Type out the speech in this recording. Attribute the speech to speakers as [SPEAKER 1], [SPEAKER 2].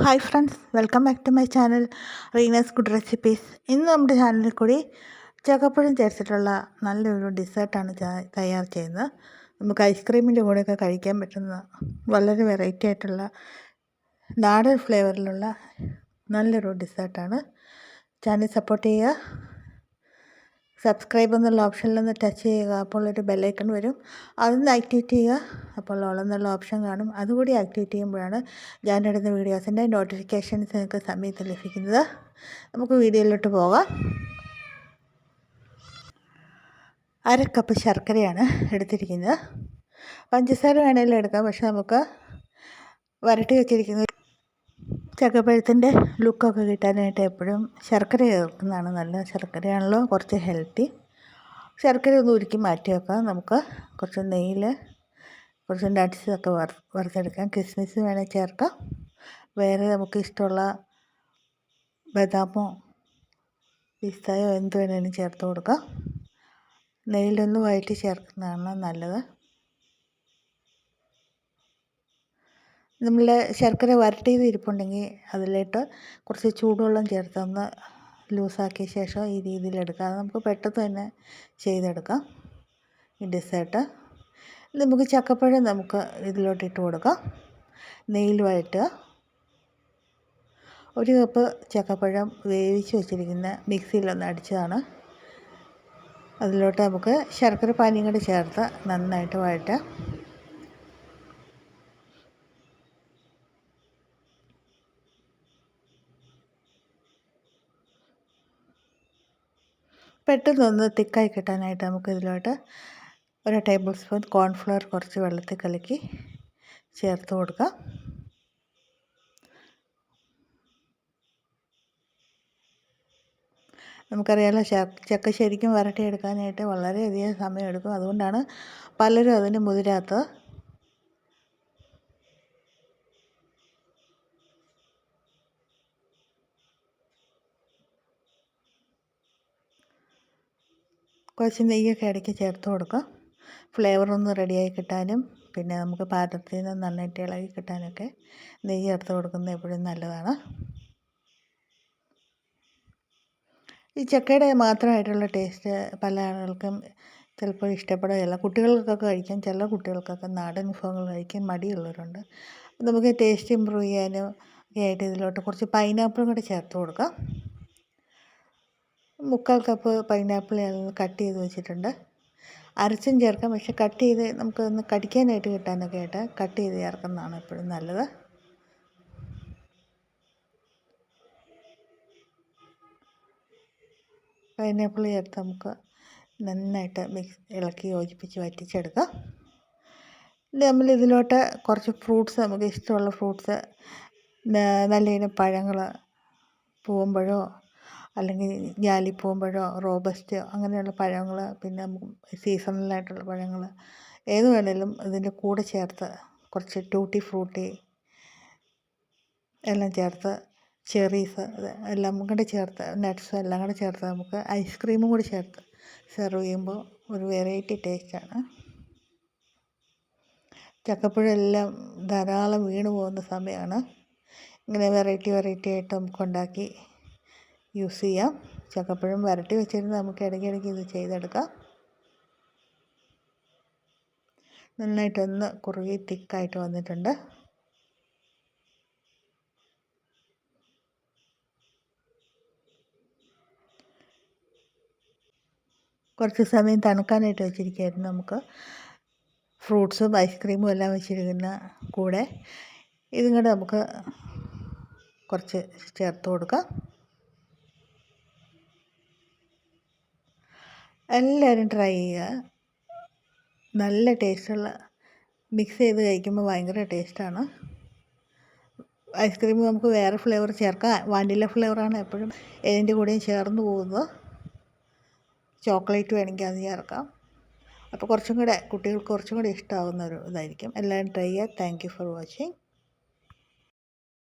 [SPEAKER 1] Hi friends, welcome back to my channel Reena's good recipes. ഇന്ന് നമ്മുടെ ചാനലിൽ കൂടി ചക്കപ്പഴം ചേർത്തിട്ടുള്ള നല്ലൊരു ഡിസേർട്ടാണ് തയ്യാർ ചെയ്യുന്നത്. നമുക്ക് ഐസ്ക്രീമിൻ്റെ കൂടെയൊക്കെ കഴിക്കാൻ പറ്റുന്ന വളരെ വെറൈറ്റി ആയിട്ടുള്ള നാടൻ ഫ്ലേവറിലുള്ള നല്ലൊരു ഡിസേർട്ടാണ്. ചാനൽ സപ്പോർട്ട് ചെയ്യുക. സബ്സ്ക്രൈബ് എന്നുള്ള ഓപ്ഷനിലൊന്ന് ടച്ച് ചെയ്യുക. അപ്പോൾ ഒരു ബെല്ലൈക്കൺ വരും, അതൊന്ന് ആക്ടിവേറ്റ് ചെയ്യുക. അപ്പോൾ ഓൾ എന്നുള്ള ഓപ്ഷൻ കാണും, അതുകൂടി ആക്ടിവേറ്റ് ചെയ്യുമ്പോഴാണ് ഞാനിടുന്ന വീഡിയോസിൻ്റെ നോട്ടിഫിക്കേഷൻസ് നിങ്ങൾക്ക് സമയത്ത് ലഭിക്കുന്നത്. നമുക്ക് വീഡിയോയിലോട്ട് പോകാം. 1/2 കപ്പ് ശർക്കരയാണ് എടുത്തിരിക്കുന്നത്. പഞ്ചസാര വേണമെങ്കിലും എടുക്കാം, പക്ഷെ നമുക്ക് വരട്ടി വെച്ചിരിക്കുന്നത് ചക്കപ്പഴത്തിൻ്റെ ലുക്കൊക്കെ കിട്ടാനായിട്ട് എപ്പോഴും ശർക്കര ചേർക്കുന്നതാണ് നല്ലത്. ശർക്കരയാണല്ലോ കുറച്ച് ഹെൽത്തി. ശർക്കര ഒന്ന് ഉരുക്കി മാറ്റി വെക്കാം. നമുക്ക് കുറച്ച് നെയ്യിൽ കുറച്ച് നട്ട്സൊക്കെ വറുത്തെടുക്കാം. കിസ്മിസ് വേണേൽ ചേർക്കാം. വേറെ നമുക്ക് ഇഷ്ടമുള്ള ബദാമോ പിസ്തായോ എന്ത് വേണേലും ചേർത്ത് കൊടുക്കാം. നെയ്യിലൊന്ന് വഴറ്റി ചേർക്കുന്നതാണ് നല്ലത്. നമ്മൾ ശർക്കര വരട്ടിയത് ഇരിപ്പുണ്ടെങ്കിൽ അതിലേക്ക് കുറച്ച് ചൂടുവെള്ളം ചേർത്ത് ഒന്ന് ലൂസാക്കിയ ശേഷം ഈ രീതിയിലെടുക്കാം. അത് നമുക്ക് പെട്ടെന്ന് തന്നെ ചെയ്തെടുക്കാം ഈ ഡെസേർട്ട്. നമുക്ക് ചക്കപ്പഴം നമുക്ക് ഇതിലോട്ട് ഇട്ട് കൊടുക്കാം. നെയ്യിൽ വഴറ്റുക. 1 കപ്പ് ചക്കപ്പഴം വേവിച്ച് വെച്ചിരിക്കുന്ന മിക്സിയിലൊന്ന് അടിച്ചതാണ്. അതിലോട്ട് നമുക്ക് ശർക്കര പാനിയും കൂടി ചേർത്ത് നന്നായിട്ട് വഴറ്റാം. പെട്ടെന്നൊന്ന് തിക്കായി കിട്ടാനായിട്ട് നമുക്ക് ഇതിലോട്ട് 1 ടേബിൾ സ്പൂൺ കോൺഫ്ലവർ കുറച്ച് വെള്ളത്തിൽ കലക്കി ചേർത്ത് കൊടുക്കാം. നമുക്കറിയാമല്ലോ, ചക്ക ശരിക്കും വരട്ടിയെടുക്കാനായിട്ട് വളരെയധികം സമയമെടുക്കും. അതുകൊണ്ടാണ് പലരും അതിന് മുതിരാത്തത്. കുറച്ച് നെയ്യൊക്കെ ഇടയ്ക്ക് ചേർത്ത് കൊടുക്കാം. ഫ്ലേവറൊന്ന് റെഡിയായി കിട്ടാനും പിന്നെ നമുക്ക് പാത്രത്തിൽ നിന്ന് നന്നായിട്ട് ഇളകി കിട്ടാനൊക്കെ നെയ്യ് ചേർത്ത് കൊടുക്കുന്നത് എപ്പോഴും നല്ലതാണ്. ഈ ചക്കയുടെ മാത്രമായിട്ടുള്ള ടേസ്റ്റ് പല ആളുകൾക്കും ചിലപ്പോൾ ഇഷ്ടപ്പെടുകയില്ല. കുട്ടികൾക്കൊക്കെ കഴിക്കാൻ, ചില കുട്ടികൾക്കൊക്കെ നാടൻ വിഭവങ്ങൾ കഴിക്കാൻ മടിയുള്ളവരുണ്ട്. നമുക്ക് ടേസ്റ്റ് ഇമ്പ്രൂവ് ചെയ്യാനും ഒക്കെ ആയിട്ട് ഇതിലോട്ട് കുറച്ച് പൈനാപ്പിളും കൂടി ചേർത്ത് കൊടുക്കാം. 3/4 കപ്പ് പൈനാപ്പിൾ കട്ട് ചെയ്ത് വെച്ചിട്ടുണ്ട്. അരച്ചും ചേർക്കാം, പക്ഷെ കട്ട് ചെയ്ത് നമുക്കൊന്ന് കടിക്കാനായിട്ട് കിട്ടാനൊക്കെ ആയിട്ട് കട്ട് ചെയ്ത് ചേർക്കുന്നതാണ് എപ്പോഴും നല്ലത്. പൈനാപ്പിൾ ചേർത്ത് നമുക്ക് നന്നായിട്ട് ഇളക്കി യോജിപ്പിച്ച് വറ്റിച്ചെടുക്കാം. നമ്മൾ ഇതിലോട്ട് കുറച്ച് ഫ്രൂട്ട്സ്, നമുക്ക് ഇഷ്ടമുള്ള ഫ്രൂട്ട്സ്, നല്ല ഇനം പഴങ്ങൾ, പൂവമ്പഴമോ അല്ലെങ്കിൽ ഞാലിപ്പൂവമ്പഴമോ റോബസ്റ്റോ അങ്ങനെയുള്ള പഴങ്ങൾ, പിന്നെ സീസണലായിട്ടുള്ള പഴങ്ങൾ ഏത് വേണേലും ഇതിൻ്റെ കൂടെ ചേർത്ത് കുറച്ച് ടൂട്ടി ഫ്രൂട്ടി എല്ലാം ചേർത്ത്, ചെറീസ് എല്ലാം കൂടെ ചേർത്ത്, നട്ട്സ് എല്ലാം കൂടെ ചേർത്ത് നമുക്ക് ഐസ്ക്രീമും കൂടി ചേർത്ത് സെർവ് ചെയ്യുമ്പോൾ ഒരു വെറൈറ്റി ടേസ്റ്റാണ്. ചക്കപ്പഴം എല്ലാം ധാരാളം വീണ് പോകുന്ന സമയമാണ്. ഇങ്ങനെ വെറൈറ്റി ആയിട്ട് നമുക്ക് ഉണ്ടാക്കി യൂസ് ചെയ്യാം. ചക്കപ്പഴം വരട്ടി വെച്ചിരുന്ന് നമുക്ക് ഇടയ്ക്കിടയ്ക്ക് ഇത് ചെയ്തെടുക്കാം. നന്നായിട്ടൊന്ന് കുറുകി തിക്കായിട്ട് വന്നിട്ടുണ്ട്. കുറച്ച് സമയം തണുക്കാനായിട്ട് വെച്ചിരിക്കുകയായിരുന്നു. നമുക്ക് ഫ്രൂട്ട്സും ഐസ്ക്രീമും എല്ലാം വെച്ചിരിക്കുന്ന കൂടെ ഇതും കൂടെ നമുക്ക് കുറച്ച് ചേർത്ത് കൊടുക്കാം. എല്ലാവരും ട്രൈ ചെയ്യുക. നല്ല ടേസ്റ്റുള്ള, മിക്സ് ചെയ്ത് കഴിക്കുമ്പോൾ ഭയങ്കര ടേസ്റ്റാണ്. ഐസ്ക്രീം നമുക്ക് വേറെ ഫ്ലേവർ ചേർക്കാം. വാനില ഫ്ലേവറാണ് എപ്പോഴും ഇതിൻ്റെ കൂടെയും ചേർന്ന് പോകുന്നത്. ചോക്ലേറ്റ് വേണമെങ്കിൽ അത് ചേർക്കാം. അപ്പോൾ കുട്ടികൾക്ക് കുറച്ചും കൂടെ ഇഷ്ടമാകുന്ന ഒരു ഇതായിരിക്കും. എല്ലാവരും ട്രൈ ചെയ്യുക. Thank you for watching.